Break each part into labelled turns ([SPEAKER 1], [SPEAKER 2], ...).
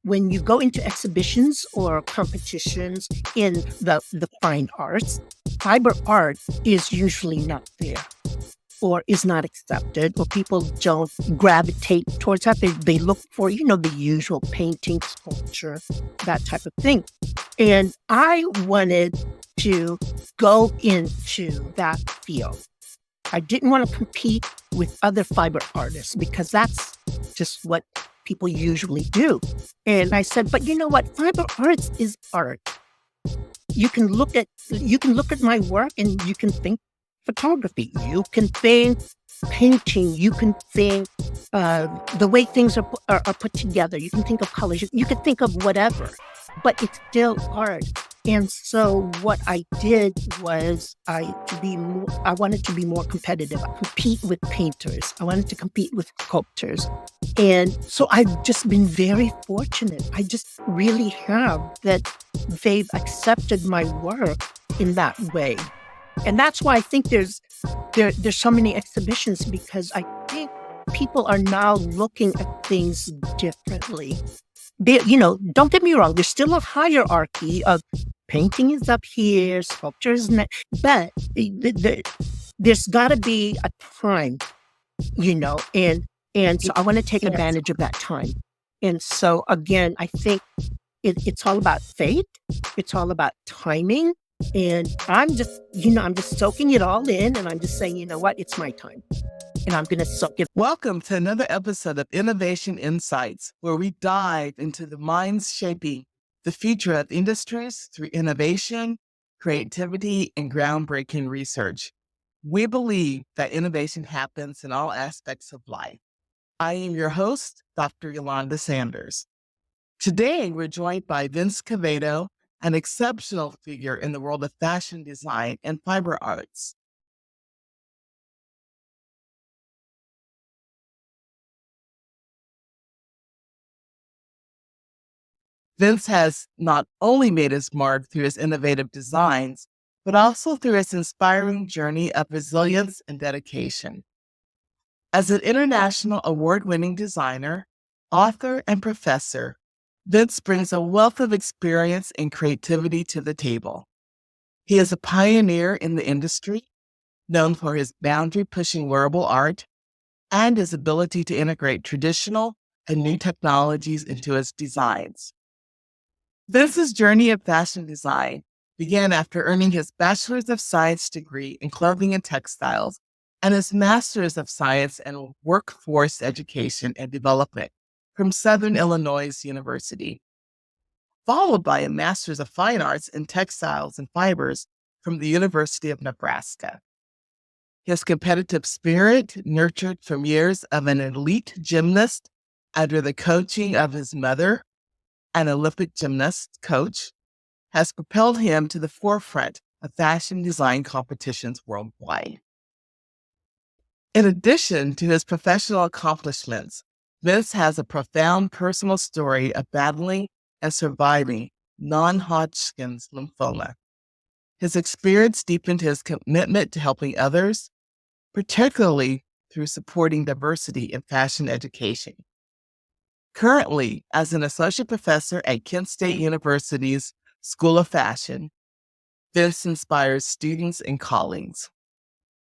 [SPEAKER 1] when you go into exhibitions or competitions in the fine arts, fiber art is usually not there or is not accepted, or people don't gravitate towards that. They look for, the usual painting, sculpture, that type of thing. And I wanted to go into that field. I didn't want to compete with other fiber artists because that's just what people usually do. And I said, but you know what? Fiber arts is art. You can look at my work and you can think photography. You can think painting. You can think the way things are put together. You can think of colors. You can think of whatever, but it's still art. And so what I did was I wanted to be more competitive. I compete with painters. I wanted to compete with sculptors. And so I've just been very fortunate. I just really have that they've accepted my work in that way. And that's why I think there's so many exhibitions, because I think people are now looking at things differently. Don't get me wrong, there's still a hierarchy of painting is up here, sculpture is next, but there's got to be a time, and so I want to take advantage of that time. And so again, I think it's all about faith. It's all about timing. And I'm just soaking it all in, and I'm just saying, you know what, it's my time. And I'm going to soak it.
[SPEAKER 2] Welcome to another episode of Innovation Insights, where we dive into the minds shaping the future of industries through innovation, creativity, and groundbreaking research. We believe that innovation happens in all aspects of life. I am your host, Dr. Eulanda Sanders. Today, we're joined by Vince Quevedo, an exceptional figure in the world of fashion design and fiber arts. Vince has not only made his mark through his innovative designs, but also through his inspiring journey of resilience and dedication. As an international award-winning designer, author, and professor, Vince brings a wealth of experience and creativity to the table. He is a pioneer in the industry, known for his boundary-pushing wearable art and his ability to integrate traditional and new technologies into his designs. Vince's journey of fashion design began after earning his Bachelor's of Science degree in clothing and textiles and his Master's of Science in Workforce Education and Development from Southern Illinois University, followed by a Master's of Fine Arts in Textiles and Fibers from the University of Nebraska. His competitive spirit, nurtured from years of an elite gymnast under the coaching of his mother, an Olympic gymnast coach, has propelled him to the forefront of fashion design competitions worldwide. In addition to his professional accomplishments, Vince has a profound personal story of battling and surviving non-Hodgkin's lymphoma. His experience deepened his commitment to helping others, particularly through supporting diversity in fashion education. Currently, as an associate professor at Kent State University's School of Fashion, Vince inspires students and colleagues.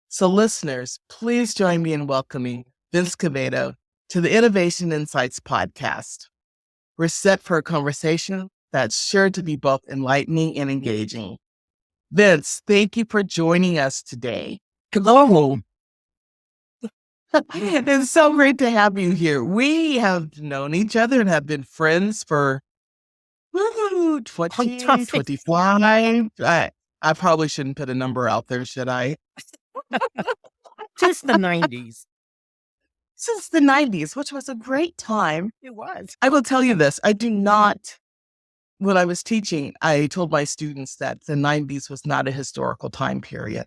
[SPEAKER 2] So listeners, please join me in welcoming Vince Quevedo to the Innovation Insights podcast. We're set for a conversation that's sure to be both enlightening and engaging. Vince, thank you for joining us today.
[SPEAKER 1] Hello.
[SPEAKER 2] It's so great to have you here. We have known each other and have been friends for 20, 25. I probably shouldn't put a number out there, should I?
[SPEAKER 1] Since the 90s.
[SPEAKER 2] Since the 90s, which was a great time.
[SPEAKER 1] It was.
[SPEAKER 2] I will tell you this. When I was teaching, I told my students that the 90s was not a historical time period,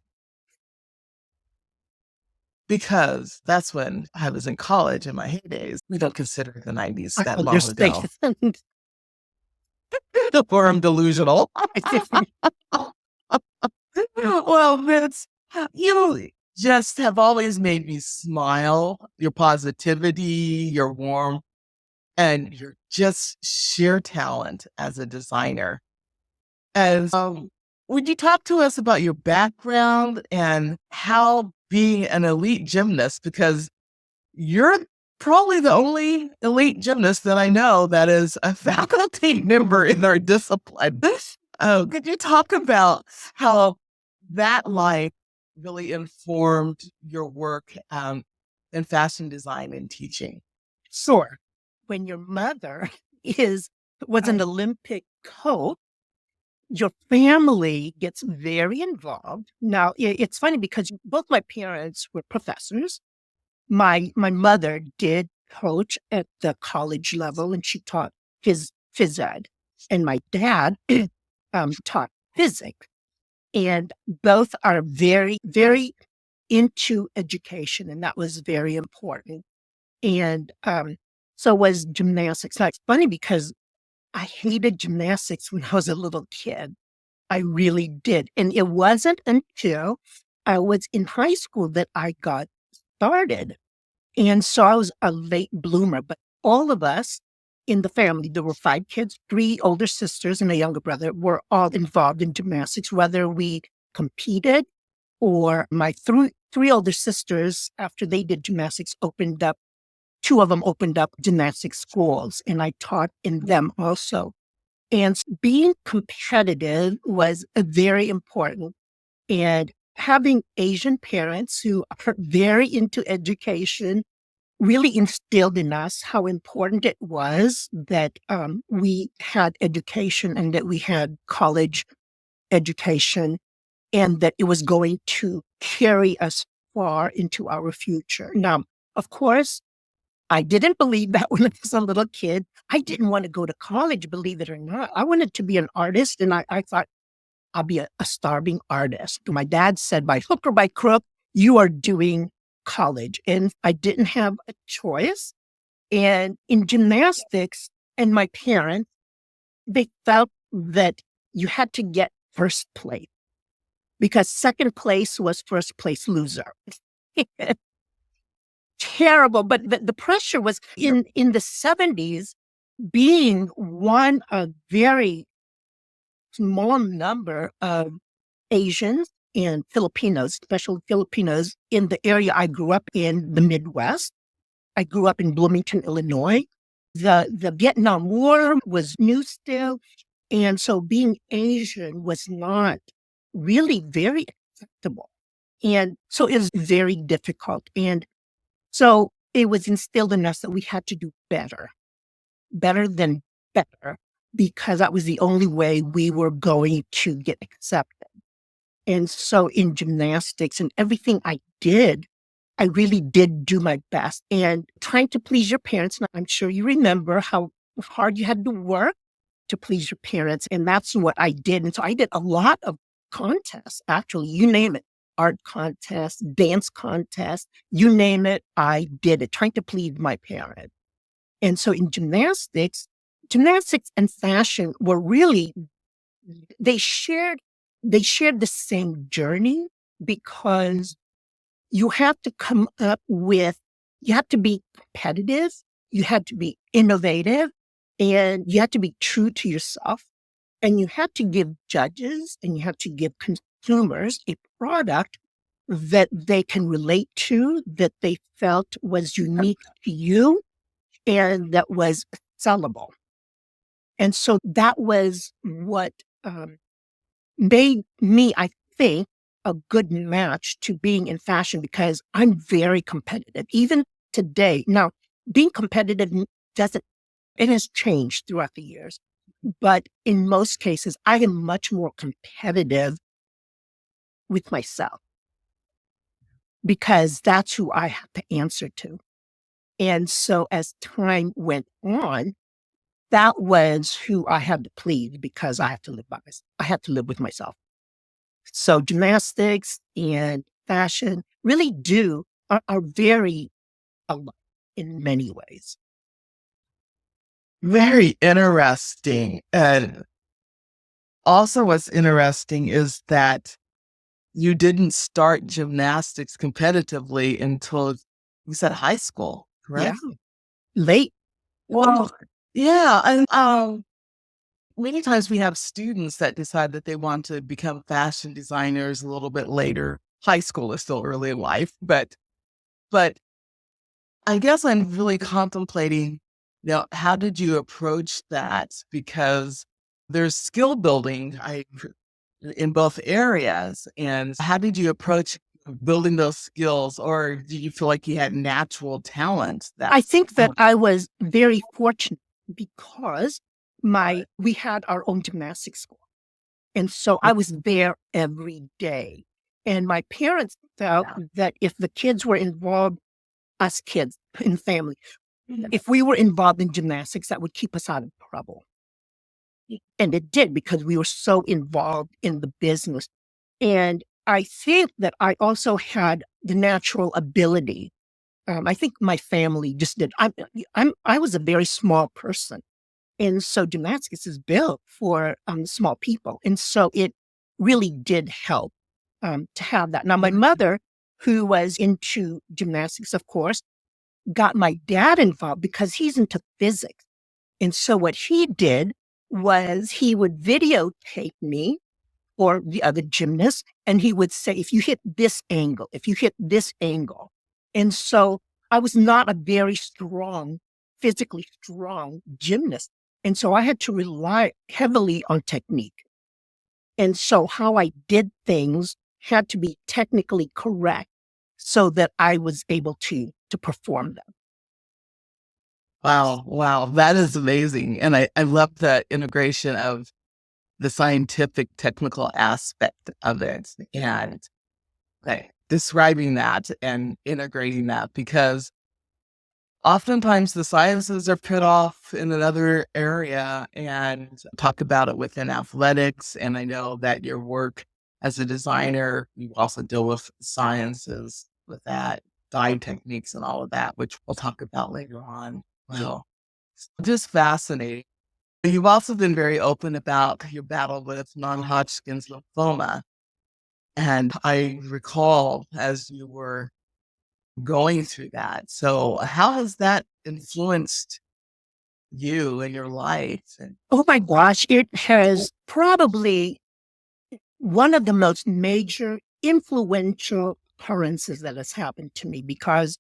[SPEAKER 2] because that's when I was in college in my heydays. We don't consider the 90s that long ago. Or I'm delusional. Well, Vince, you just have always made me smile. Your positivity, your warmth. and you're just sheer talent as a designer. And would you talk to us about your background and how being an elite gymnast, because you're probably the only elite gymnast that I know that is a faculty member in our discipline. Could you talk about how that life really informed your work in fashion design and teaching?
[SPEAKER 1] Sure. When your mother was an Olympic coach, your family gets very involved. Now, it's funny because both my parents were professors. My mother did coach at the college level, and she taught phys ed, and my dad taught physics. And both are very, very into education, and that was very important. And so was gymnastics. Now, it's funny because I hated gymnastics when I was a little kid. I really did. And it wasn't until I was in high school that I got started. And so I was a late bloomer, but all of us in the family, there were 5 kids, 3 older sisters and a younger brother, were all involved in gymnastics, whether we competed or my three older sisters, after they did gymnastics, opened up, 2 of them opened up gymnastics schools, and I taught in them also. And being competitive was very important. And having Asian parents who are very into education really instilled in us how important it was that we had education and that we had college education and that it was going to carry us far into our future. Now, of course, I didn't believe that when I was a little kid. I didn't want to go to college, believe it or not. I wanted to be an artist, and I thought I'll be a starving artist. My dad said, by hook or by crook, you are doing college. And I didn't have a choice. And in gymnastics, and my parents, they felt that you had to get first place because second place was first place loser. Terrible. But the pressure was in the 70s, being one of very small number of Asians and Filipinos, especially Filipinos in the area I grew up in, the Midwest. I grew up in Bloomington, Illinois. The Vietnam War was new still. And so being Asian was not really very acceptable. And so it was very difficult. And so it was instilled in us that we had to do better than better, because that was the only way we were going to get accepted. And so in gymnastics and everything I did, I really did do my best. And trying to please your parents, and I'm sure you remember how hard you had to work to please your parents. And that's what I did. And so I did a lot of contests, actually, you name it, art contests, dance contests, you name it, I did it, trying to please my parents. And so in gymnastics and fashion were really, they shared the same journey, because you have to come up with, you have to be competitive, you had to be innovative, and you had to be true to yourself. And you had to give judges and you have to give consumers a product that they can relate to, that they felt was unique to you, and that was sellable. And so that was what made me, I think, a good match to being in fashion, because I'm very competitive, even today. Now, being competitive it has changed throughout the years. But in most cases, I am much more competitive with myself, because that's who I have to answer to. And so as time went on, that was who I had to please, because I have to live by myself. I had to live with myself. So gymnastics and fashion really are very alike in many ways.
[SPEAKER 2] Very interesting. And also, what's interesting is that you didn't start gymnastics competitively until you said high school,
[SPEAKER 1] Yeah,
[SPEAKER 2] correct?
[SPEAKER 1] late.
[SPEAKER 2] Well, yeah, and many times we have students that decide that they want to become fashion designers a little bit later. High school is still early in life, but I guess I'm really contemplating, how did you approach that? Because there's skill building in both areas. And how did you approach building those skills? Or do you feel like you had natural talent
[SPEAKER 1] I
[SPEAKER 2] that
[SPEAKER 1] think that I was very fortunate because we had our own gymnastics school. And so I was there every day. And my parents felt that if the kids were involved, us kids in family, if we were involved in gymnastics, that would keep us out of trouble. And it did because we were so involved in the business. And I think that I also had the natural ability. I think my family just did. I was a very small person. And so gymnastics is built for small people. And so it really did help to have that. Now, my mother, who was into gymnastics, of course, got my dad involved because he's into physics. And so what he did was he would videotape me or the other gymnasts, and he would say, if you hit this angle, if you hit this angle. And so I was not a very strong, physically strong gymnast. And so I had to rely heavily on technique. And so how I did things had to be technically correct so that I was able to perform them.
[SPEAKER 2] wow, that is amazing. And I love the integration of the scientific technical aspect of it and describing that and integrating that because oftentimes the sciences are put off in another area and talk about it within athletics. And I know that your work as a designer, you also deal with sciences with that, dye techniques and all of that, which we'll talk about later on. Well, just fascinating. You've also been very open about your battle with non-Hodgkin's lymphoma. And I recall as you were going through that. So how has that influenced you and your life? And
[SPEAKER 1] Oh my gosh, it has probably one of the most major influential occurrences that has happened to me because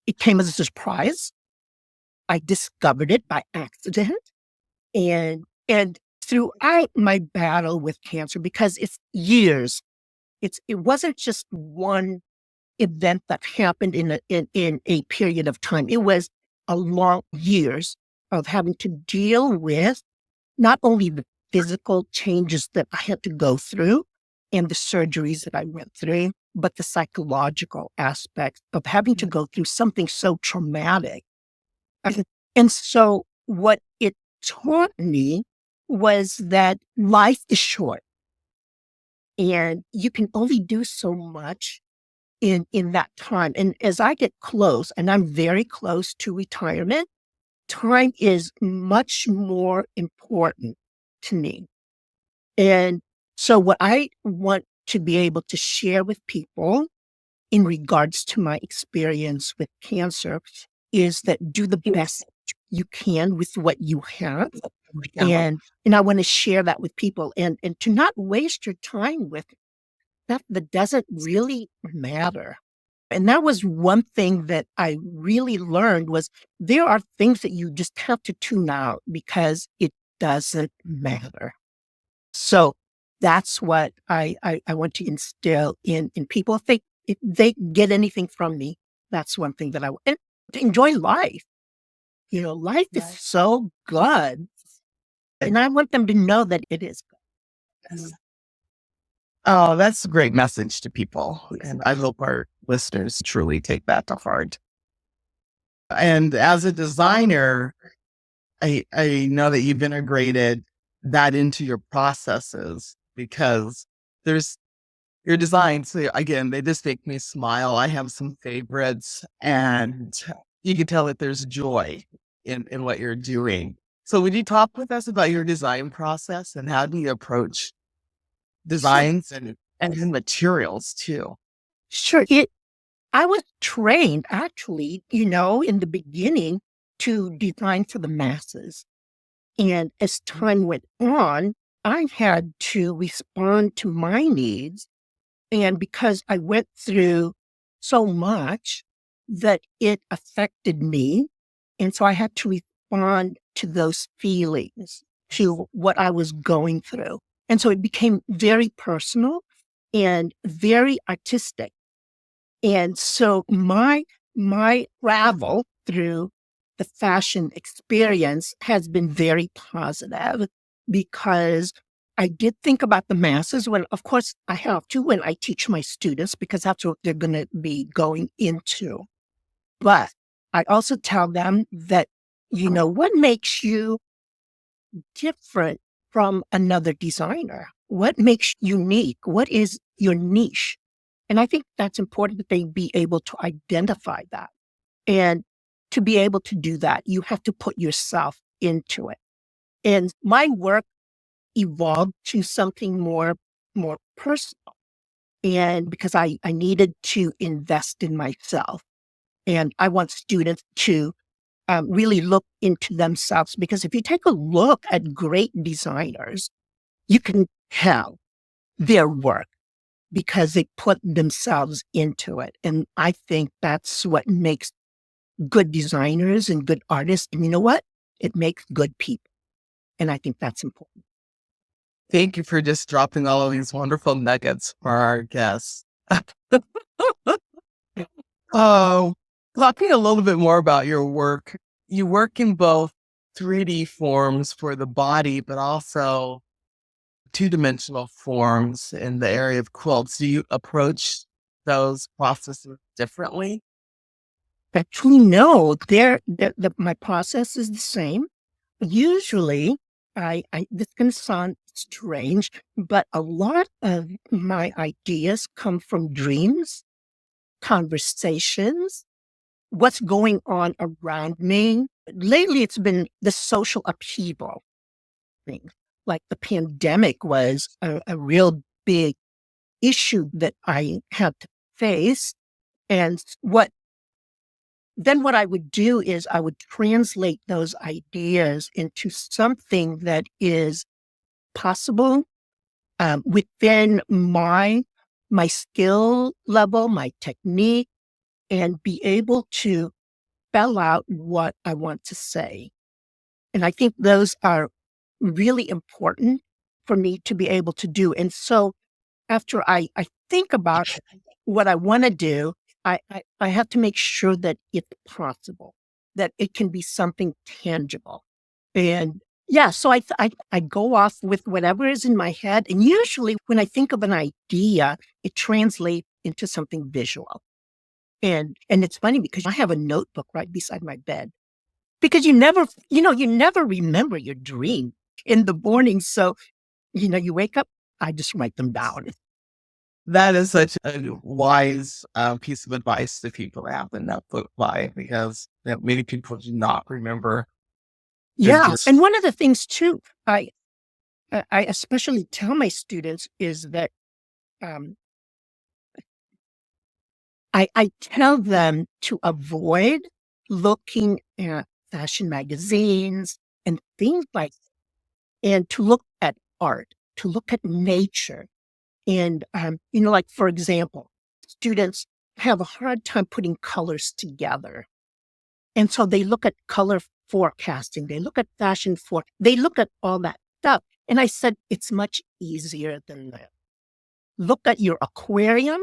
[SPEAKER 1] it came as a surprise. I discovered it by accident. And throughout my battle with cancer, because it's years, it wasn't just one event that happened in a period of time. It was a long years of having to deal with not only the physical changes that I had to go through and the surgeries that I went through, but the psychological aspect of having to go through something so traumatic. And so what it taught me was that life is short and you can only do so much in that time. And as I get close, and I'm very close to retirement, time is much more important to me. And so what I want to be able to share with people in regards to my experience with cancer is that do the best you can with what you have. And I want to share that with people and to not waste your time with stuff that doesn't really matter. And that was one thing that I really learned was there are things that you just have to tune out because it doesn't matter. So that's what I want to instill in people. If they get anything from me, that's one thing that and to enjoy life. Life is so good. And I want them to know that it is good.
[SPEAKER 2] oh, that's a great message to people. And I hope our listeners truly take that to heart. And as a designer, I know that you've integrated that into your processes because there's your designs. So again, they just make me smile. I have some favorites and you can tell that there's joy in what you're doing. So would you talk with us about your design process and how do you approach designs and materials too?
[SPEAKER 1] Sure. I was trained actually, in the beginning to design for the masses. And as time went on, I had to respond to my needs. And because I went through so much that it affected me. And so I had to respond to those feelings, to what I was going through. And so it became very personal and very artistic. And so my travel through the fashion experience has been very positive because I did think about the masses when, of course, I have to when I teach my students because that's what they're going to be going into. But I also tell them that, what makes you different from another designer? What makes you unique? What is your niche? And I think that's important that they be able to identify that. And to be able to do that, you have to put yourself into it. And my work evolved to something more personal. And because I needed to invest in myself. And I want students to really look into themselves, because if you take a look at great designers, you can tell their work because they put themselves into it. And I think that's what makes good designers and good artists. And you know what? It makes good people. And I think that's important.
[SPEAKER 2] Thank you for just dropping all of these wonderful nuggets for our guests. Oh, talking a little bit more about your work, you work in both 3D forms for the body, but also two-dimensional forms in the area of quilts. Do you approach those processes differently?
[SPEAKER 1] Actually, no, my process is the same. Usually, this can sound strange, but a lot of my ideas come from dreams, conversations, what's going on around me. Lately, it's been the social upheaval thing. Like the pandemic was a real big issue that I had to face. And what I would do is I would translate those ideas into something that is possible within my skill level, my technique, and be able to spell out what I want to say. And I think those are really important for me to be able to do. And so after I think about what I want to do, I have to make sure that it's possible, that it can be something tangible. And yeah, so I go off with whatever is in my head. And usually when I think of an idea, it translates into something visual. And it's funny because I have a notebook right beside my bed because you never remember your dream in the morning. So, you wake up, I just write them down.
[SPEAKER 2] That is such a wise piece of advice that people have in that book by, because many people do not remember their
[SPEAKER 1] Yeah.
[SPEAKER 2] dreams.
[SPEAKER 1] And one of the things too, I especially tell my students is that um, I tell them to avoid looking at fashion magazines and things like that, and to look at art, to look at nature. And, like, for example, students have a hard time putting colors together. And so they look at color forecasting, they look at they look at all that stuff. And I said, it's much easier than that. Look at your aquarium,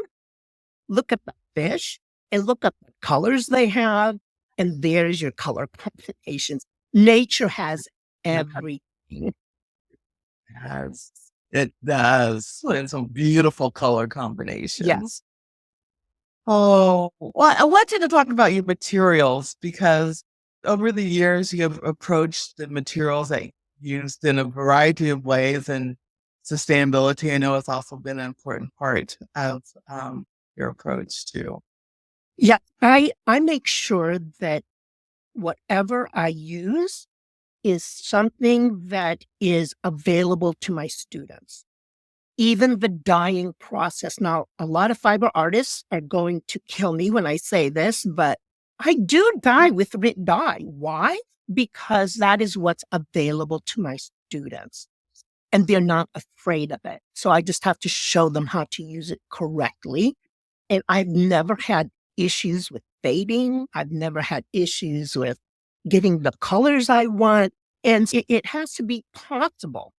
[SPEAKER 1] look at the fish, and look at the colors they have. And there's your color combinations. Nature has everything.
[SPEAKER 2] Yes, it does. And some beautiful color
[SPEAKER 1] Yes.
[SPEAKER 2] combinations. Oh, well, I wanted to talk about your materials, because over the years you have approached the materials that you used in a variety of ways, and sustainability, I know, has also been an important part of your approach too.
[SPEAKER 1] Yeah, I make sure that whatever I use is something that is available to my students. Even the dyeing process. Now, a lot of fiber artists are going to kill me when I say this, but I do dye with written dye. Why? Because that is what's available to my students, and they're not afraid of it. So I just have to show them how to use it correctly. And I've never had issues with fading. I've never had issues with getting the colors I want. And it has to be possible,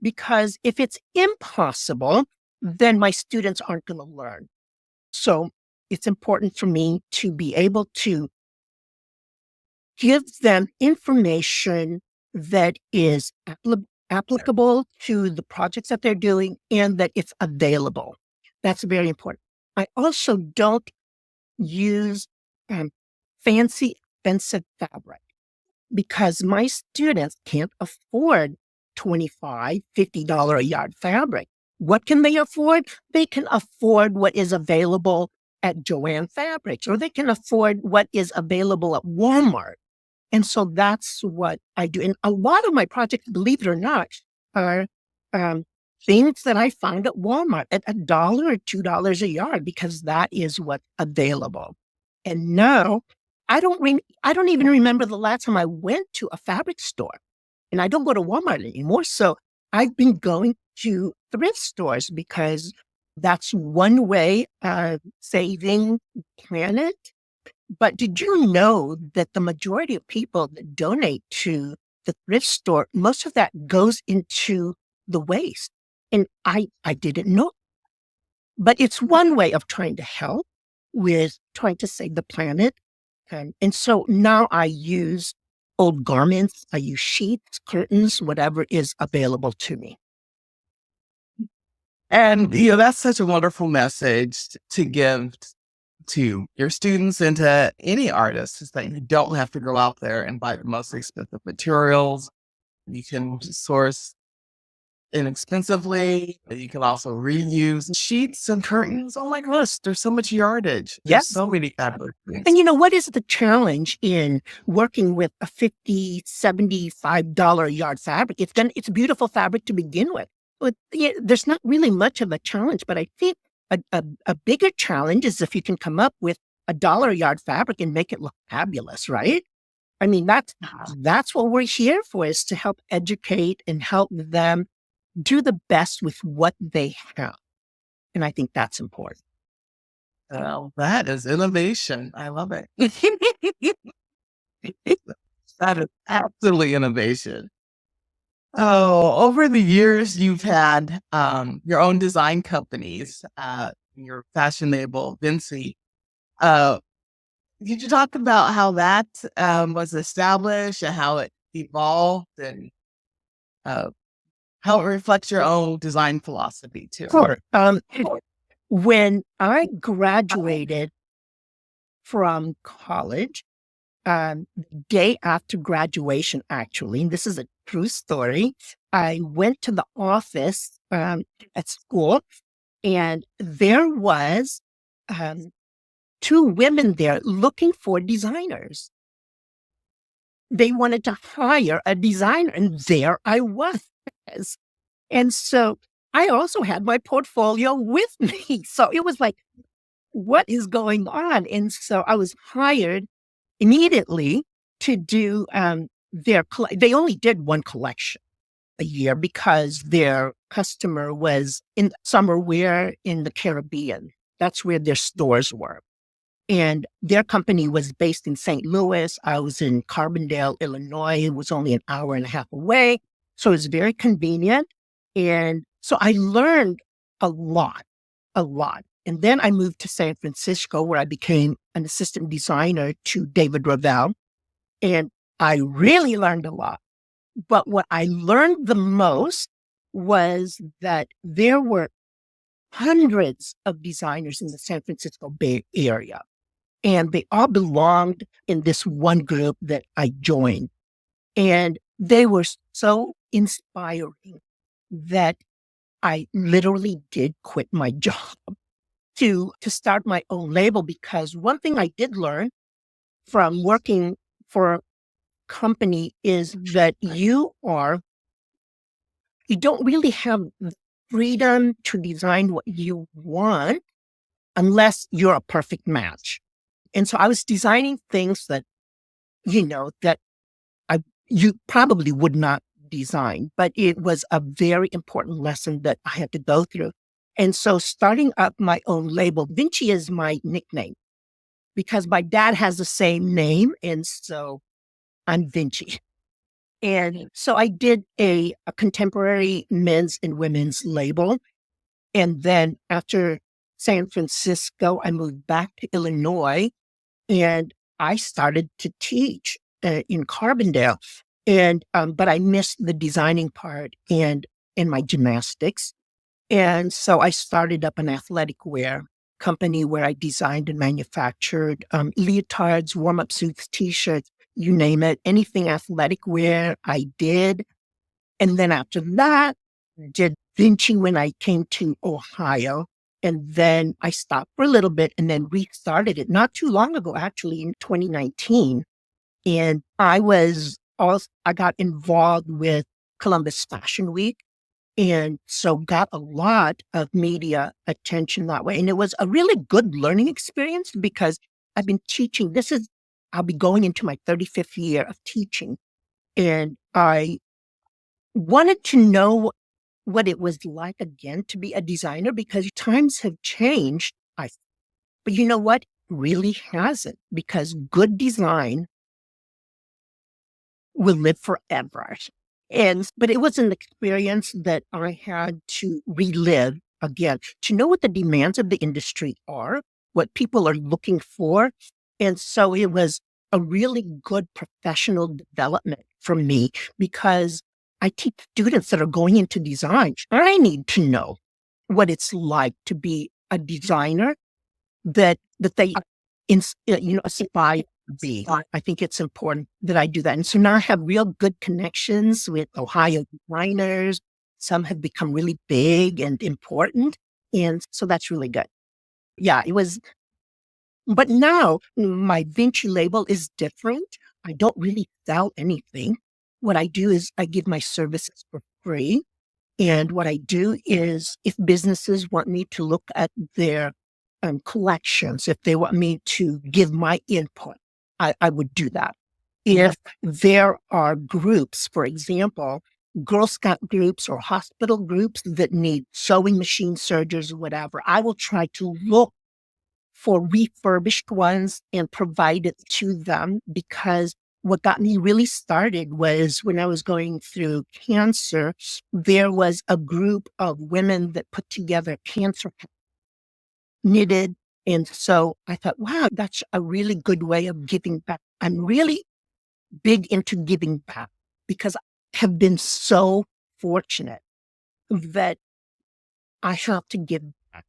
[SPEAKER 1] because if it's impossible, then my students aren't going to learn. So it's important for me to be able to give them information that is applicable to the projects that they're doing and that it's available. That's very important. I also don't use fancy, expensive fabric, because my students can't afford $25, $50 a yard fabric. What can they afford? They can afford what is available at Joann Fabrics, or they can afford what is available at Walmart. And so that's what I do. And a lot of my projects, believe it or not, are things that I found at Walmart at $1 or $2 a yard, because that is what's available. And now I don't even remember the last time I went to a fabric store, and I don't go to Walmart anymore. So I've been going to thrift stores, because that's one way of saving the planet. But did you know that the majority of people that donate to the thrift store, most of that goes into the waste? And I didn't know. But it's one way of trying to help with trying to save the planet. And so now I use old garments, I use sheets, curtains, whatever is available to me.
[SPEAKER 2] And, that's such a wonderful message to give to your students and to any artist, is that you don't have to go out there and buy the most expensive materials. You can source inexpensively. You can also reuse sheets and curtains. Oh my gosh, there's so much yardage. There's
[SPEAKER 1] Yes.
[SPEAKER 2] so many fabulous things.
[SPEAKER 1] And what is the challenge in working with a $50, $75 a yard fabric? It's beautiful fabric to begin with. But there's not really much of a challenge, but I think a bigger challenge is if you can come up with $1 a yard fabric and make it look fabulous, right? I mean, that's what we're here for, is to help educate and help them do the best with what they have. And I think that's important.
[SPEAKER 2] Well, that is innovation. I love it. That is absolutely innovation. Oh, over the years, you've had your own design companies, your fashion label, Vince. Could you talk about how that was established and how it evolved, and how it reflects your own design philosophy too?
[SPEAKER 1] Sure. When I graduated from college, the day after graduation, actually, and this is a true story, I went to the office at school, and there was 2 women there looking for designers. They wanted to hire a designer, and there I was. And so I also had my portfolio with me. So it was like, what is going on? And so I was hired immediately to do they only did one collection a year, because their customer was in summer wear in the Caribbean. That's where their stores were. And their company was based in St. Louis. I was in Carbondale, Illinois. It was only an hour and a half away. So it was very convenient. And so I learned a lot. And then I moved to San Francisco, where I became an assistant designer to David Ravel. And I really learned a lot. But what I learned the most was that there were hundreds of designers in the San Francisco Bay Area. And they all belonged in this one group that I joined. And they were so inspiring that I literally did quit my job to start my own label. Because one thing I did learn from working for a company is that you don't really have the freedom to design what you want unless you're a perfect match. And so I was designing things that, that you probably would not design, but it was a very important lesson that I had to go through. And so starting up my own label, Vinci is my nickname because my dad has the same name. And so I'm Vinci. And so I did a contemporary men's and women's label. And then after San Francisco, I moved back to Illinois and I started to teach in Carbondale. And but I missed the designing part and in my gymnastics. And so I started up an athletic wear company where I designed and manufactured leotards, warm-up suits, t-shirts, you name it, anything athletic wear I did. And then after that, did Vinci when I came to Ohio. And then I stopped for a little bit and then restarted it not too long ago, actually in 2019. And I got involved with Columbus Fashion Week. And so got a lot of media attention that way. And it was a really good learning experience because I've been teaching. I'll be going into my 35th year of teaching. And I wanted to know what it was like again to be a designer because times have changed. But you know what? Really hasn't, because good design will live forever. But it was an experience that I had to relive again to know what the demands of the industry are, what people are looking for. And so it was a really good professional development for me because I teach students that are going into design. I need to know what it's like to be a designer that they aspire to be. I think it's important that I do that. And so now I have real good connections with Ohio designers. Some have become really big and important. And so that's really good. Yeah, it was. But now my Vinci label is different. I don't really sell anything. What I do is I give my services for free. And what I do is if businesses want me to look at their collections, if they want me to give my input, I would do that. If there are groups, for example, Girl Scout groups or hospital groups that need sewing machine surgeons or whatever, I will try to look for refurbished ones and provide it to them because what got me really started was when I was going through cancer, there was a group of women that put together cancer knitted. And so I thought, wow, that's a really good way of giving back. I'm really big into giving back because I have been so fortunate that I have to give back.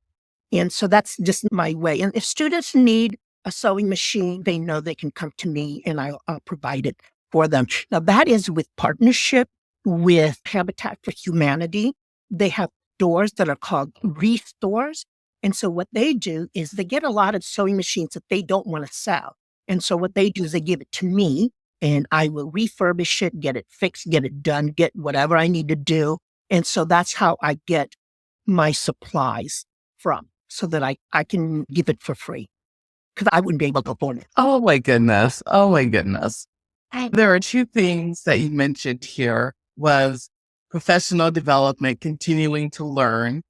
[SPEAKER 1] And so that's just my way. And if students need a sewing machine, they know they can come to me and I'll provide it for them. Now, that is with partnership with Habitat for Humanity. They have stores that are called restores. And so what they do is they get a lot of sewing machines that they don't want to sell. And so what they do is they give it to me and I will refurbish it, get it fixed, get it done, get whatever I need to do. And so that's how I get my supplies from so that I can give it for free because I wouldn't be able to afford it.
[SPEAKER 2] Oh my goodness. Oh my goodness. There are two things that you mentioned here was professional development, continuing to learn.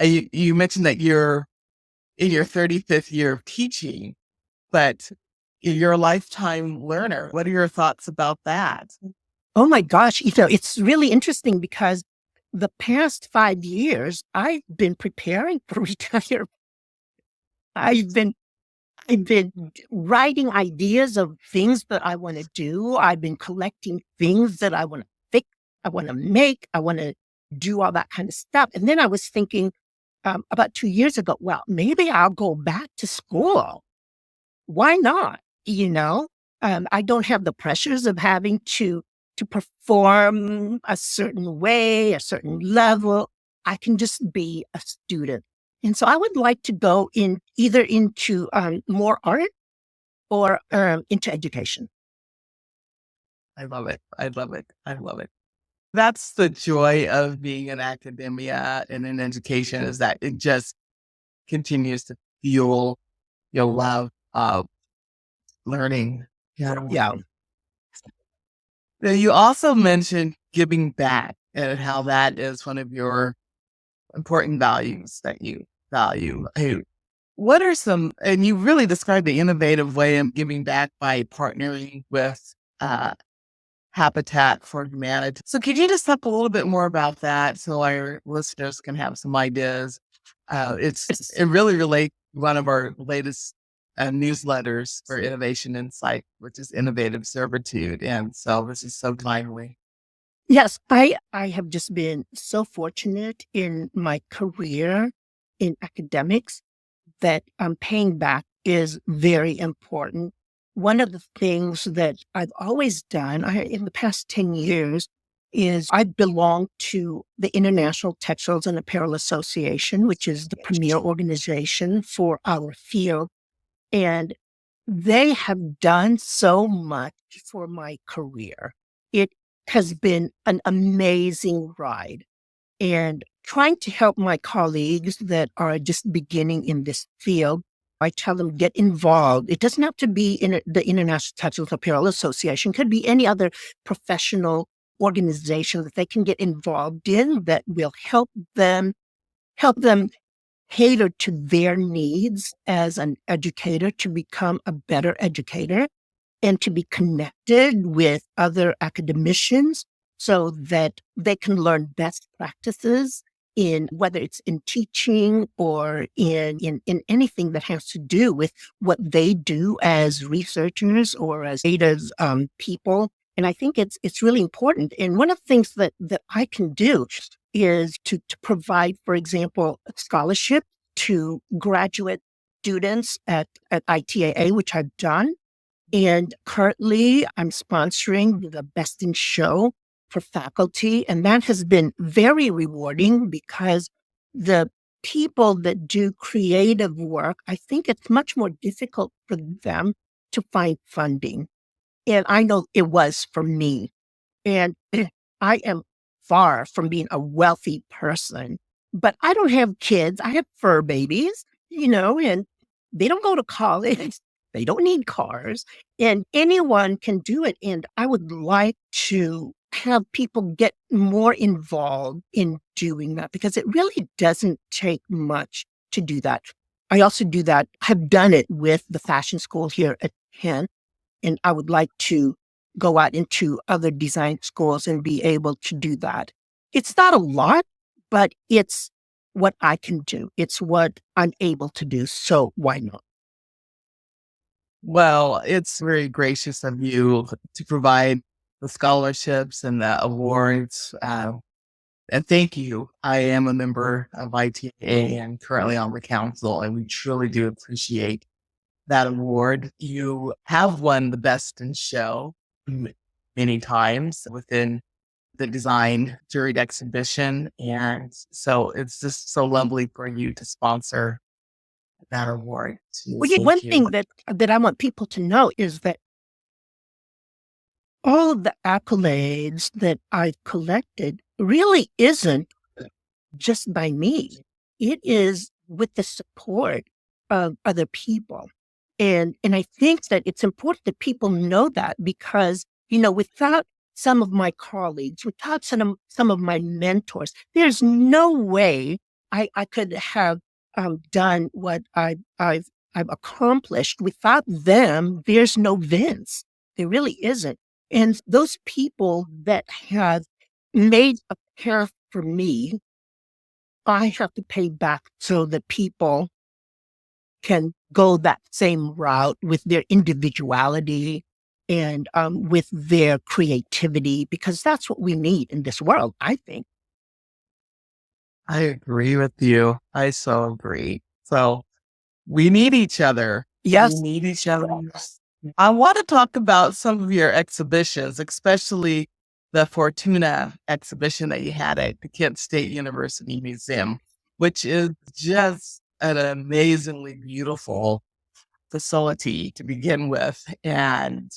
[SPEAKER 2] You mentioned that you're in your 35th year of teaching, but you're a lifetime learner. What are your thoughts about that?
[SPEAKER 1] Oh my gosh, it's really interesting because the past 5 years, I've been preparing for retirement. I've been writing ideas of things that I want to do. I've been collecting things that I want to fix, I want to make, I want to do all that kind of stuff. And then I was thinking about 2 years ago, well, maybe I'll go back to school. Why not? I don't have the pressures of having to perform a certain way, a certain level. I can just be a student. And so I would like to go in either into more art or into education.
[SPEAKER 2] I love it. I love it. I love it. That's the joy of being in academia and in education is that it just continues to fuel your love learning. Yeah.
[SPEAKER 1] Yeah.
[SPEAKER 2] Now, you also mentioned giving back and how that is one of your important values that you value. Hey, what are some, and you really described the innovative way of giving back by partnering with Habitat for Humanity. So could you just talk a little bit more about that so our listeners can have some ideas? It really relates to one of our latest newsletters for Innovation Insight, which is Innovative Servitude. And so this is so timely.
[SPEAKER 1] Yes, I have just been so fortunate in my career in academics that paying back is very important. One of the things that I've always done in the past 10 years is I belong to the International Textiles and Apparel Association, which is the premier organization for our field. And they have done so much for my career. It has been an amazing ride. And trying to help my colleagues that are just beginning in this field, I tell them get involved. It doesn't have to be in the International Textiles Apparel Association. It could be any other professional organization that they can get involved in that will help them cater to their needs as an educator to become a better educator and to be connected with other academicians so that they can learn best practices in whether it's in teaching or in anything that has to do with what they do as researchers or as data people. And I think it's really important. And one of the things that I can do is to provide, for example, a scholarship to graduate students at ITAA, which I've done. And currently, I'm sponsoring the Best in Show for faculty. And that has been very rewarding because the people that do creative work, I think it's much more difficult for them to find funding. And I know it was for me. And I am far from being a wealthy person, but I don't have kids. I have fur babies, and they don't go to college. They don't need cars, and anyone can do it. And I would like to have people get more involved in doing that because it really doesn't take much to do that. I also do that, have done it with the fashion school here at Penn, and I would like to go out into other design schools and be able to do that. It's not a lot, but it's what I can do. It's what I'm able to do. So why not?
[SPEAKER 2] Well, it's very gracious of you to provide the scholarships and the awards. And thank you. I am a member of ITA and currently on the council, and we truly do appreciate that award. You have won the Best in Show many times within the design juried exhibition. And so it's just so lovely for you to sponsor that award.
[SPEAKER 1] Well, yeah, one thing that I want people to know is that all of the accolades that I've collected really isn't just by me. It is with the support of other people. And I think that it's important that people know that because, without some of my colleagues, without some of my mentors, there's no way I could have done what I've accomplished. Without them, there's no Vince. There really isn't. And those people that have made a path for me, I have to pay back so that people can go that same route with their individuality and with their creativity, because that's what we need in this world, I think.
[SPEAKER 2] I agree with you. I so agree. So we need each other. We
[SPEAKER 1] Yes.
[SPEAKER 2] need each other. I want to talk about some of your exhibitions, especially the Fortuna exhibition that you had at the Kent State University Museum, which is just an amazingly beautiful facility to begin with. And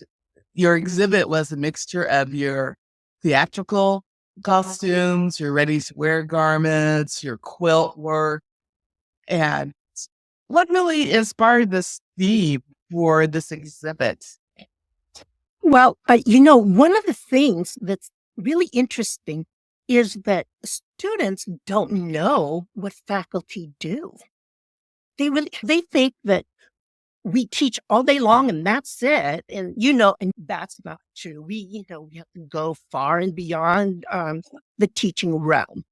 [SPEAKER 2] your exhibit was a mixture of your theatrical costumes, your ready to wear garments, your quilt work. And what really inspired this theme for this exhibit?
[SPEAKER 1] Well, one of the things that's really interesting is that students don't know what faculty do. They think that we teach all day long and that's it. And that's not true. We have to go far and beyond the teaching realm.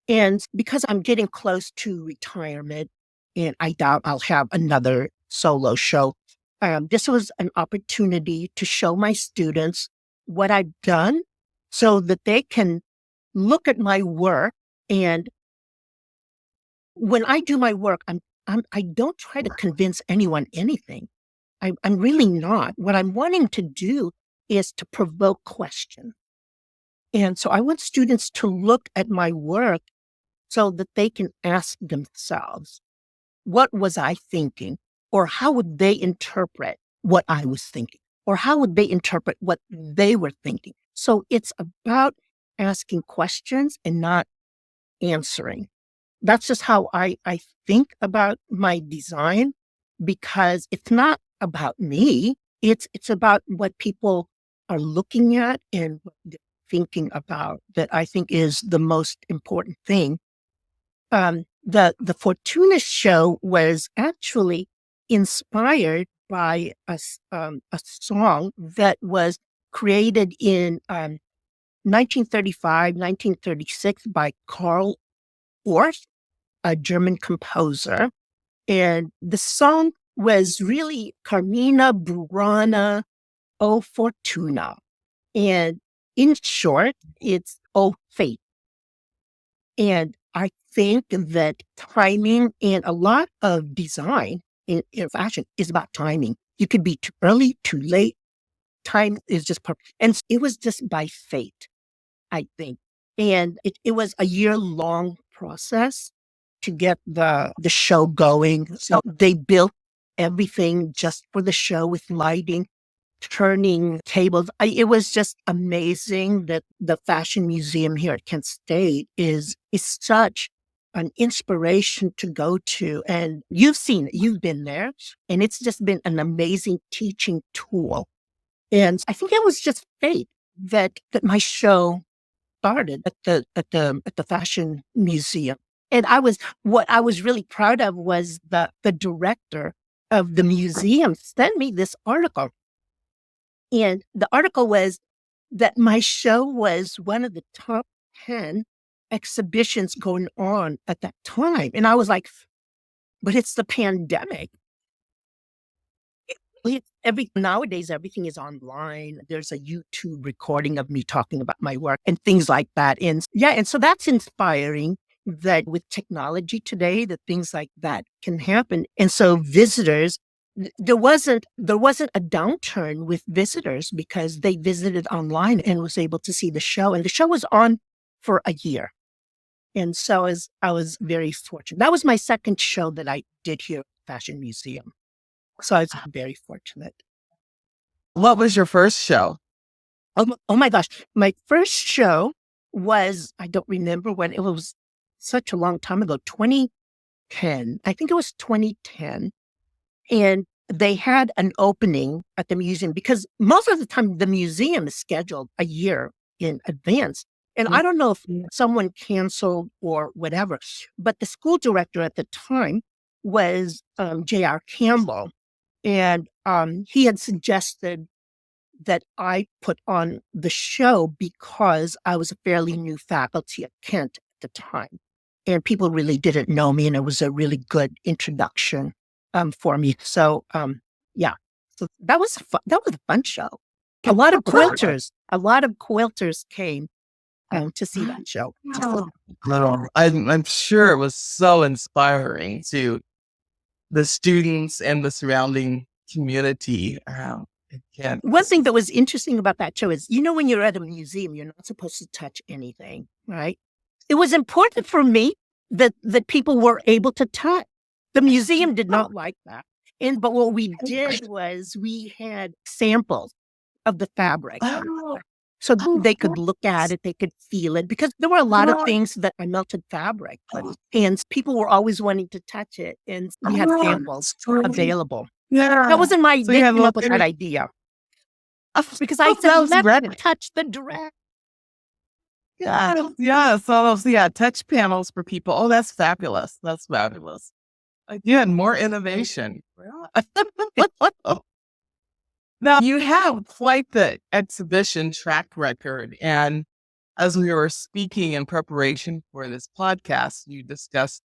[SPEAKER 1] And because I'm getting close to retirement and I doubt I'll have another solo show, this was an opportunity to show my students what I've done so that they can look at my work. And when I do my work, I don't try to convince anyone anything. I'm really not. What I'm wanting to do is to provoke question. And so I want students to look at my work so that they can ask themselves, what was I thinking? Or how would they interpret what I was thinking? Or how would they interpret what they were thinking? So it's about asking questions and not answering. That's just how I think about my design, because it's not about me. It's about what people are looking at and what they're thinking about that I think is the most important thing. The Fortuna show was actually inspired by a song that was created in 1935, 1936 by Karl Orff, a German composer. And the song was really Carmina Burana o Fortuna. And in short, it's Oh Fate. And I think that timing and a lot of design in fashion is about timing. You could be too early, too late. Time is just perfect. And it was just by fate, I think. And it was a year-long process to get the show going. So they built everything just for the show with lighting, turning tables. It was just amazing that the Fashion Museum here at Kent State is such an inspiration to go to. And you've seen it, you've been there, and it's just been an amazing teaching tool. And I think it was just fate that my show started at the Fashion Museum. And what I was really proud of was the director of the museum sent me this article. And the article was that my show was one of the top 10 exhibitions going on at that time. And I was like, but it's the pandemic. Nowadays, everything is online. There's a YouTube recording of me talking about my work and things like that. And so that's inspiring that with technology today, that things like that can happen. And so visitors, there wasn't a downturn with visitors because they visited online and was able to see the show. And the show was on for a year. And so I was very fortunate. That was my second show that I did here at Fashion Museum. So I was very fortunate.
[SPEAKER 2] What was your first show?
[SPEAKER 1] Oh my gosh. My first show was, I don't remember when, it was such a long time ago, 2010. I think it was 2010. And they had an opening at the museum because most of the time the museum is scheduled a year in advance. And I don't know if someone canceled or whatever, but the school director at the time was J.R. Campbell. And he had suggested that I put on the show because I was a fairly new faculty at Kent at the time. And people really didn't know me, and it was a really good introduction for me. So, yeah. So that was a fun show. A lot of quilters came to see that show.
[SPEAKER 2] I'm sure it was so inspiring to the students and the surrounding community around.
[SPEAKER 1] One thing that was interesting about that show is, when you're at a museum, you're not supposed to touch anything, right? It was important for me that people were able to touch. The museum did not like that. But what we did was we had samples of the fabric. So they could look at it, they could feel it, because there were a lot of things that are melted fabric, and people were always wanting to touch it, and we had samples available.
[SPEAKER 2] Yeah.
[SPEAKER 1] That wasn't my,
[SPEAKER 2] So
[SPEAKER 1] they
[SPEAKER 2] you have
[SPEAKER 1] came
[SPEAKER 2] a
[SPEAKER 1] up with that
[SPEAKER 2] little
[SPEAKER 1] idea. Because I said,
[SPEAKER 2] those
[SPEAKER 1] never
[SPEAKER 2] red.
[SPEAKER 1] touch the dress.
[SPEAKER 2] Yeah. Yeah. So those, yeah, touch panels for people. Oh, that's fabulous. That's fabulous. Again, more innovation. Now, you have quite the exhibition track record. And as we were speaking in preparation for this podcast, you discussed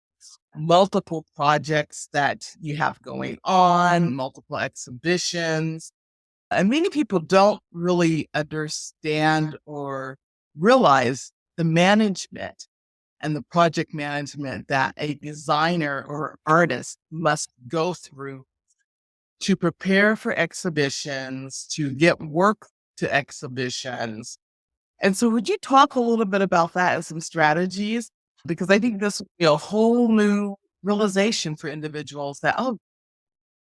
[SPEAKER 2] multiple projects that you have going on, multiple exhibitions. And many people don't really understand or realize the management and the project management that a designer or artist must go through to prepare for exhibitions, to get work to exhibitions. And so would you talk a little bit about that and some strategies? Because I think this will be a whole new realization for individuals that, oh,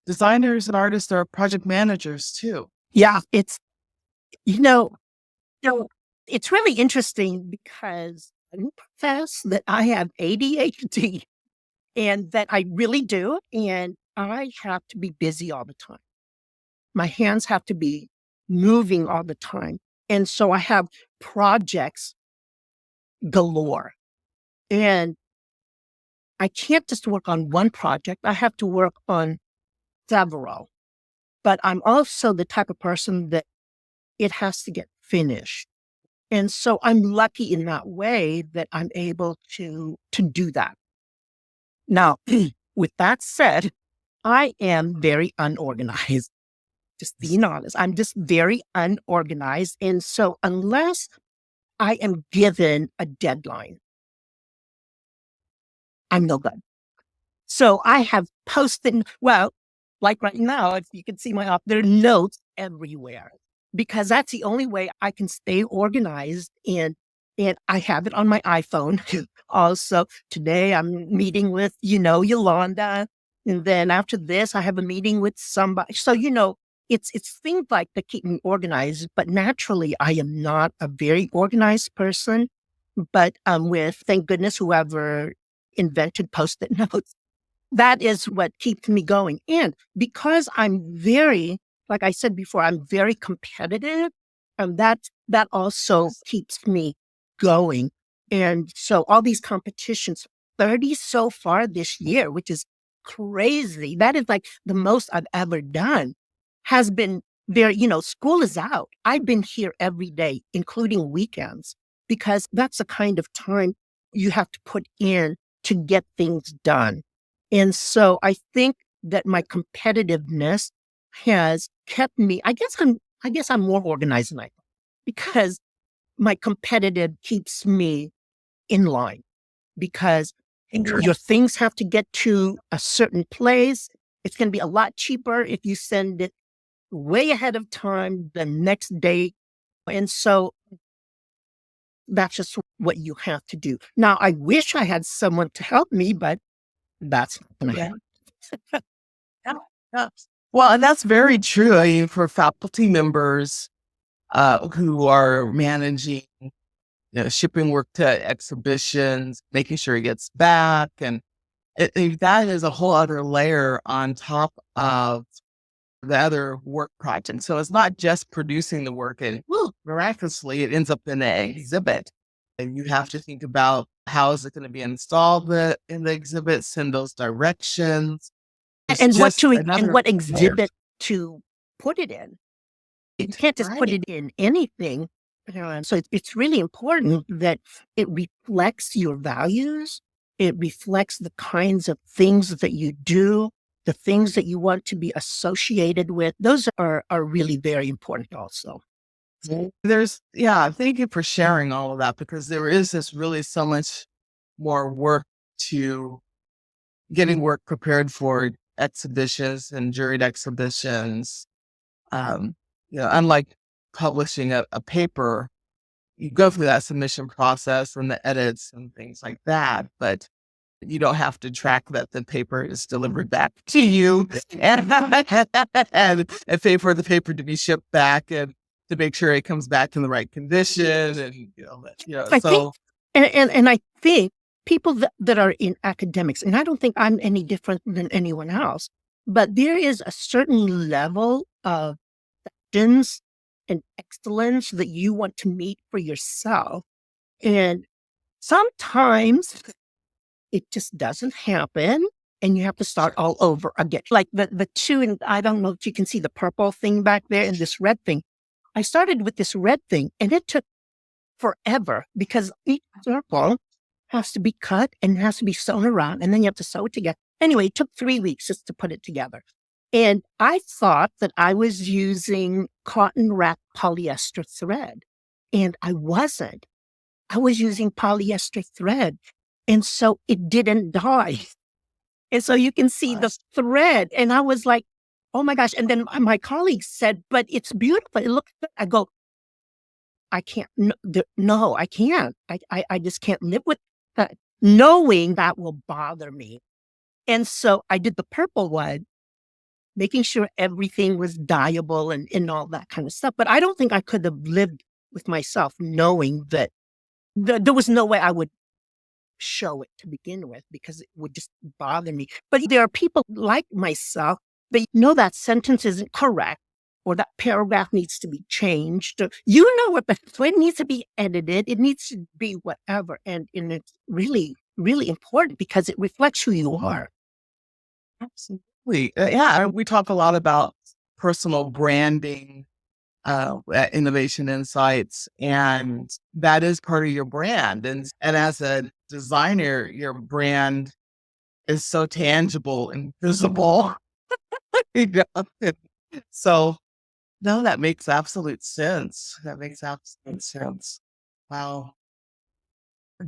[SPEAKER 2] designers and artists are project managers too.
[SPEAKER 1] Yeah, it's, you know, it's really interesting because I confess that I have ADHD and that I really do. And I have to be busy all the time. My hands have to be moving all the time. And so I have projects galore. And I can't just work on one project. I have to work on several. But I'm also the type of person that it has to get finished. And so I'm lucky in that way that I'm able to do that. Now, with that said, I am very unorganized. Just being honest, I'm just very unorganized. And so unless I am given a deadline, I'm no good. So I have posted, well, like right now, if you can see my office, there are notes everywhere because that's the only way I can stay organized. And I have it on my iPhone. Also, today I'm meeting with, Eulanda. And then after this, I have a meeting with somebody. So, it's things like that keep me organized. But naturally, I am not a very organized person. But with, thank goodness, whoever invented Post-it notes, that is what keeps me going. And because I'm very, like I said before, I'm very competitive, and that also keeps me going. And so all these competitions, 30 so far this year, which is crazy. That is like the most I've ever done, has been there. School is out. I've been here every day, including weekends, because that's the kind of time you have to put in to get things done. And so I think that my competitiveness has kept me, I guess I'm more organized than I thought because my competitive keeps me in line because your things have to get to a certain place. It's going to be a lot cheaper if you send it way ahead of time the next day. And so that's just what you have to do. Now, I wish I had someone to help me, but that's not going to happen.
[SPEAKER 2] Yeah. Yeah. Well, and that's very true. I mean, for faculty members who are managing, shipping work to exhibitions, making sure it gets back, and that is a whole other layer on top of the other work project. So it's not just producing the work and miraculously it ends up in an exhibit. And you have to think about how is it going to be installed in the exhibit, send those directions. It's
[SPEAKER 1] And
[SPEAKER 2] just
[SPEAKER 1] and what
[SPEAKER 2] layer.
[SPEAKER 1] exhibit to put it in. You can't just put
[SPEAKER 2] Right.
[SPEAKER 1] it in anything. So it's really important that it reflects your values. It reflects the kinds of things that you do, the things that you want to be associated with. Those are really very important also.
[SPEAKER 2] Thank you for sharing all of that because there is this really so much more work to getting work prepared for exhibitions and juried exhibitions. Unlike publishing a paper, you go through that submission process and the edits and things like that, but you don't have to track that the paper is delivered back to you and, and pay for the paper to be shipped back and to make sure it comes back in the right condition. And,
[SPEAKER 1] I think,
[SPEAKER 2] so.
[SPEAKER 1] and I think people that are in academics, and I don't think I'm any different than anyone else, but there is a certain level of acceptance and excellence that you want to meet for yourself. And sometimes it just doesn't happen. And you have to start all over again. Like the two, and I don't know if you can see the purple thing back there and this red thing. I started with this red thing and it took forever because each circle has to be cut and has to be sewn around and then you have to sew it together. Anyway, it took 3 weeks just to put it together. And I thought that I was using cotton wrapped polyester thread, and I wasn't. I was using polyester thread. And so it didn't die. And so you can see the thread. And I was like, oh my gosh. And then my colleagues said, but it's beautiful. It looks good. I go, I can't, no, I can't. I just can't live with that, knowing that will bother me. And so I did the purple one, making sure everything was dyeable and all that kind of stuff. But I don't think I could have lived with myself knowing that there was no way I would show it to begin with because it would just bother me. But there are people like myself, they know that sentence isn't correct or that paragraph needs to be changed. Or, you know what, so it needs to be edited. It needs to be whatever. And it's really, really important because it reflects who you are.
[SPEAKER 2] Absolutely. Yeah, we talk a lot about personal branding at Innovation Insights, and that is part of your brand. And as a designer, your brand is so tangible and visible. So, no, that makes absolute sense. That makes absolute sense. Wow.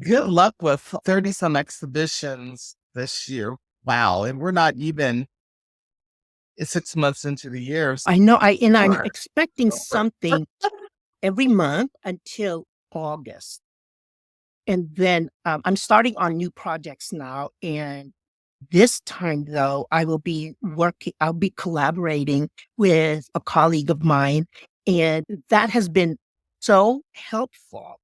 [SPEAKER 2] Good luck with 30 some exhibitions this year. Wow. And we're not even 6 months into the year.
[SPEAKER 1] I know. I'm expecting something every month until August. And then I'm starting on new projects now. And this time, though, I'll be collaborating with a colleague of mine. And that has been so helpful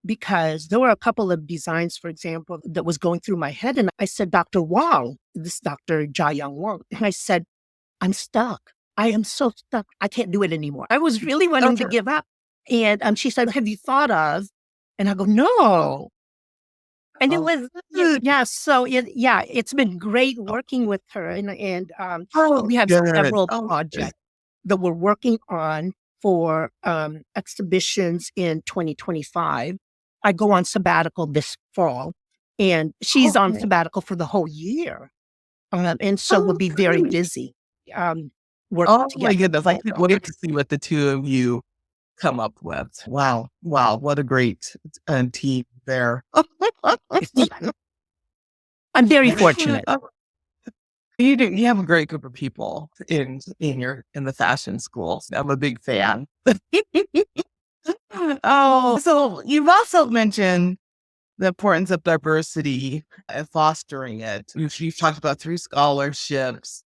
[SPEAKER 1] because there were a couple of designs, for example, that was going through my head. And I said, Dr. Wong, this Dr. Jia Young Wong, and I said, I'm stuck. I am so stuck. I can't do it anymore. I was really wanting to give up. And she said, have you thought of? And I go, no. And it was, yeah. So it's been great working with her. And we have several projects that we're working on for exhibitions in 2025. I go on sabbatical this fall, and she's on sabbatical for the whole year. And so we'll be very busy.
[SPEAKER 2] Oh my goodness. I can't wait to see what the two of you come up with. Wow. Wow. What a great team there.
[SPEAKER 1] I'm very fortunate.
[SPEAKER 2] You have a great group of people in the fashion school. I'm a big fan. Oh, so you've also mentioned the importance of diversity and fostering it. You've talked about 3 scholarships.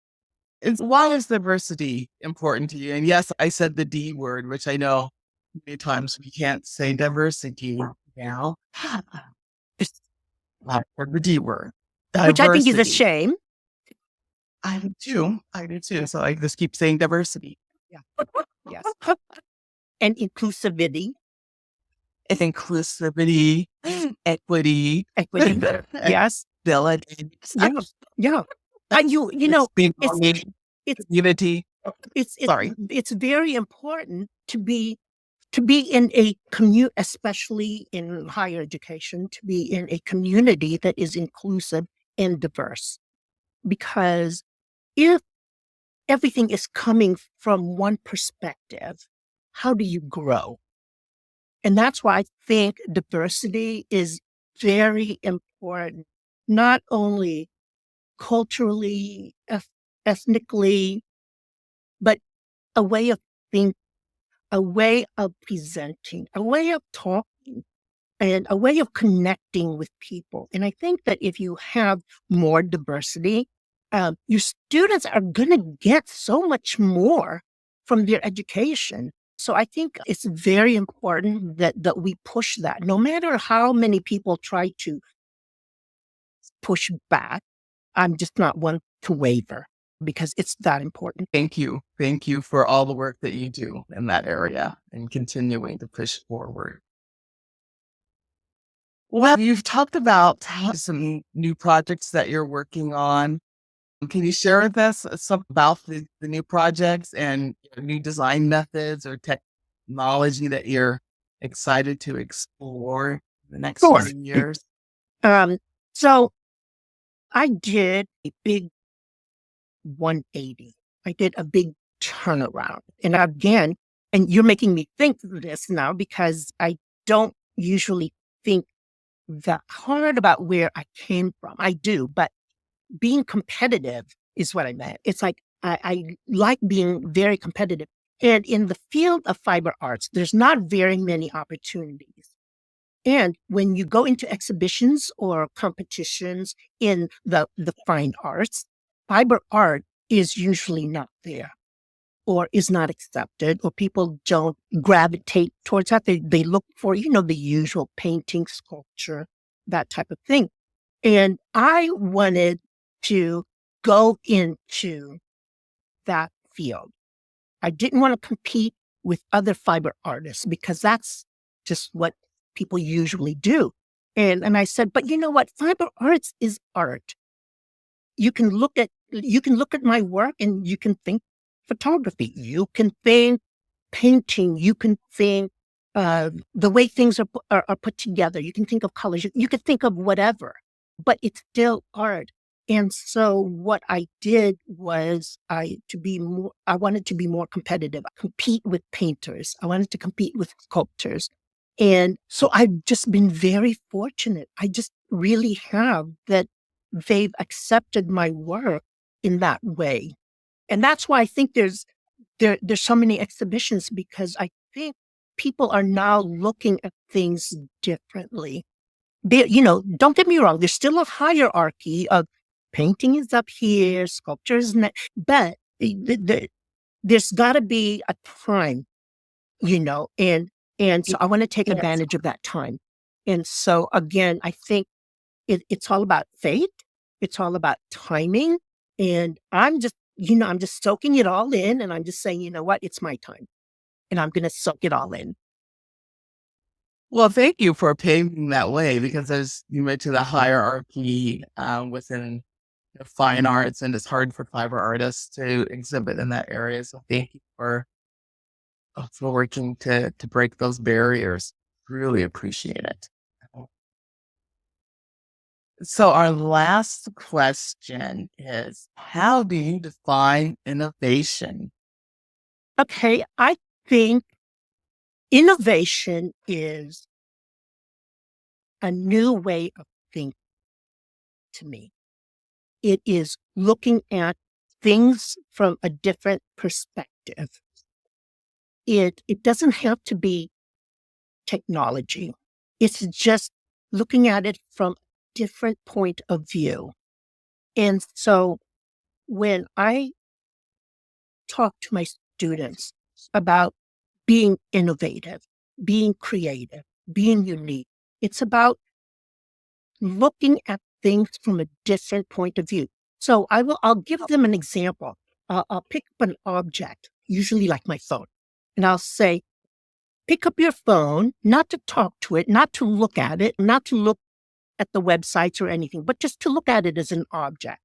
[SPEAKER 2] Why is diversity important to you? And yes, I said the D word, which I know many times we can't say diversity now. It's the D word. Diversity.
[SPEAKER 1] Which I think is a shame.
[SPEAKER 2] I do too. So I just keep saying diversity.
[SPEAKER 1] Yeah. Yes. And inclusivity.
[SPEAKER 2] It's inclusivity, equity.
[SPEAKER 1] Yes.
[SPEAKER 2] Ability.
[SPEAKER 1] Yeah. And you know,
[SPEAKER 2] it's unity.
[SPEAKER 1] It's very important to be in a community, especially in higher education, to be in a community that is inclusive and diverse. Because if everything is coming from one perspective, how do you grow? And that's why I think diversity is very important, not only culturally, ethnically, but a way of thinking, a way of presenting, a way of talking, and a way of connecting with people. And I think that if you have more diversity, your students are going to get so much more from their education. So I think it's very important that we push that, no matter how many people try to push back. I'm just not one to waver. because it's that important.
[SPEAKER 2] Thank you. Thank you for all the work that you do in that area and continuing to push forward. Well, you've talked about some new projects that you're working on. Can you share with us some about the new projects and new design methods or technology that you're excited to explore in the next
[SPEAKER 1] Sure.
[SPEAKER 2] few years?
[SPEAKER 1] So I did a big 180. I did a big turnaround. And again, and you're making me think of this now because I don't usually think that hard about where I came from. I do, but being competitive is what I meant. It's like I like being very competitive. And in the field of fiber arts, there's not very many opportunities. And when you go into exhibitions or competitions in the fine arts, fiber art is usually not there or is not accepted, or people don't gravitate towards that. They look for, the usual painting, sculpture, that type of thing. And I wanted to go into that field. I didn't want to compete with other fiber artists because that's just what people usually do. And I said, but you know what? Fiber arts is art. You can look at my work and you can think photography. You can think painting. You can think the way things are put together. You can think of colors. You can think of whatever, but it's still art. And so what I did was I wanted to be more competitive, compete with painters. I wanted to compete with sculptors. And so I've just been very fortunate. I just really have that they've accepted my work in that way. And that's why I think there's so many exhibitions, because I think people are now looking at things differently. Don't get me wrong, there's still a hierarchy of painting is up here, sculpture is next, but there's got to be a time, and so I want to take advantage of that time. And so again, I think it's all about fate. It's all about timing. And I'm just soaking it all in, and I'm just saying, you know what, it's my time and I'm going to soak it all in.
[SPEAKER 2] Well, thank you for paving that way, because as you mentioned, the hierarchy within fine arts, and it's hard for fiber artists to exhibit in that area. So thank you for working to break those barriers. Really appreciate it. So our last question is, how do you define innovation?
[SPEAKER 1] Okay, I think innovation is a new way of thinking to me. It is looking at things from a different perspective. It doesn't have to be technology. It's just looking at it from a different point of view. And so when I talk to my students about being innovative, being creative, being unique, it's about looking at things from a different point of view. So I'll give them an example. I'll pick up an object, usually like my phone, and I'll say, pick up your phone, not to talk to it, not to look at it, not to look at the websites or anything, but just to look at it as an object.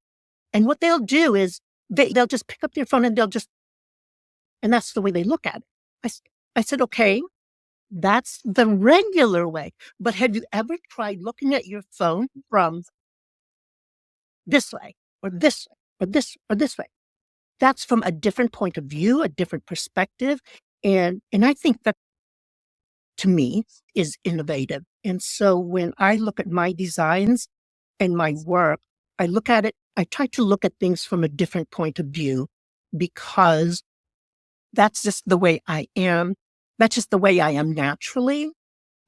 [SPEAKER 1] And what they'll do is they'll just pick up their phone and and that's the way they look at it. I said, okay, that's the regular way. But have you ever tried looking at your phone from this way or this way or this or this way? That's from a different point of view, a different perspective. And I think that, to me, is innovative. And so when I look at my designs and my work, I try to look at things from a different point of view, because that's just the way I am. That's just the way I am naturally.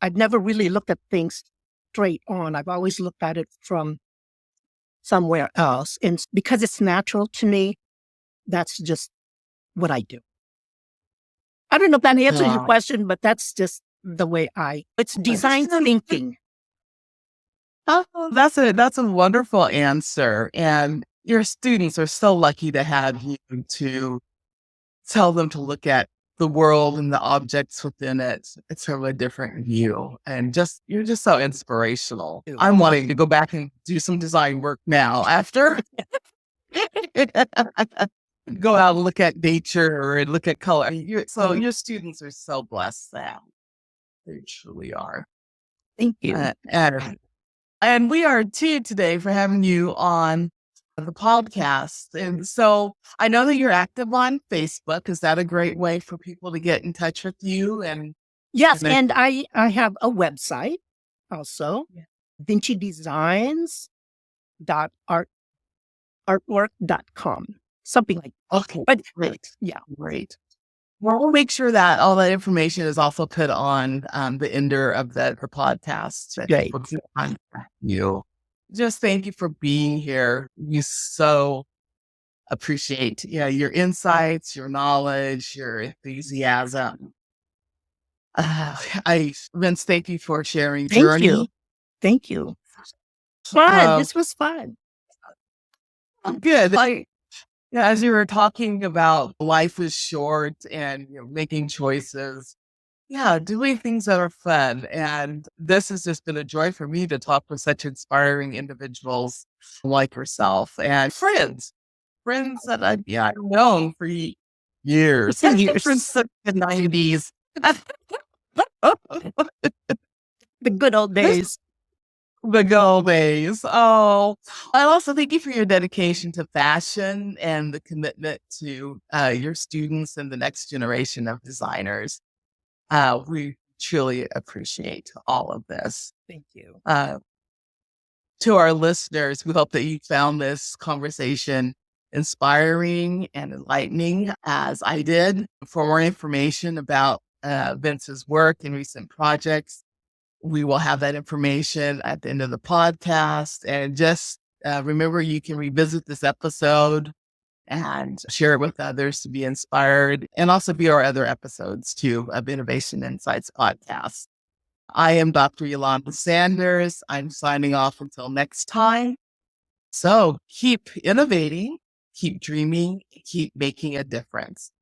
[SPEAKER 1] I've never really looked at things straight on. I've always looked at it from somewhere else. And because it's natural to me, that's just what I do. I don't know if that answers your question, but that's just the way it's design thinking.
[SPEAKER 2] Oh, that's a wonderful answer. And your students are so lucky to have you to tell them to look at the world and the objects within it. It's from a different view. And you're just so inspirational. I'm wanting to go back and do some design work now after go out and look at nature and look at color. Your students are so blessed now. They truly are.
[SPEAKER 1] Thank you.
[SPEAKER 2] And we are too today for having you on the podcast. And so I know that you're active on Facebook. Is that a great way for people to get in touch with you? And
[SPEAKER 1] yes, and I have a website also, vincidesigns.artwork.com, something like that.
[SPEAKER 2] Okay,
[SPEAKER 1] But
[SPEAKER 2] great.
[SPEAKER 1] yeah,
[SPEAKER 2] Great. Well, we'll make sure that all that information is also put on the ender of the podcast. That
[SPEAKER 1] Great.
[SPEAKER 2] people can contact you. Just thank you for being here. We so appreciate your insights, your knowledge, your enthusiasm. Vince, thank you for sharing journey.
[SPEAKER 1] Thank you. Fun. This was fun.
[SPEAKER 2] Good. As you were talking about life is short and making choices, doing things that are fun. And this has just been a joy for me to talk with such inspiring individuals like yourself and friends that I've known for years. Since the 90s.
[SPEAKER 1] The good old days.
[SPEAKER 2] The good old days. Oh, I also thank you for your dedication to fashion and the commitment to your students and the next generation of designers. We truly appreciate all of this.
[SPEAKER 1] Thank you.
[SPEAKER 2] To our listeners, we hope that you found this conversation inspiring and enlightening as I did. For more information about Vince's work and recent projects, we will have that information at the end of the podcast. And just remember, you can revisit this episode and share it with others to be inspired, and also view our other episodes too of Innovation Insights podcast. I am Dr. Eulanda Sanders. I'm signing off until next time. So keep innovating, keep dreaming, keep making a difference.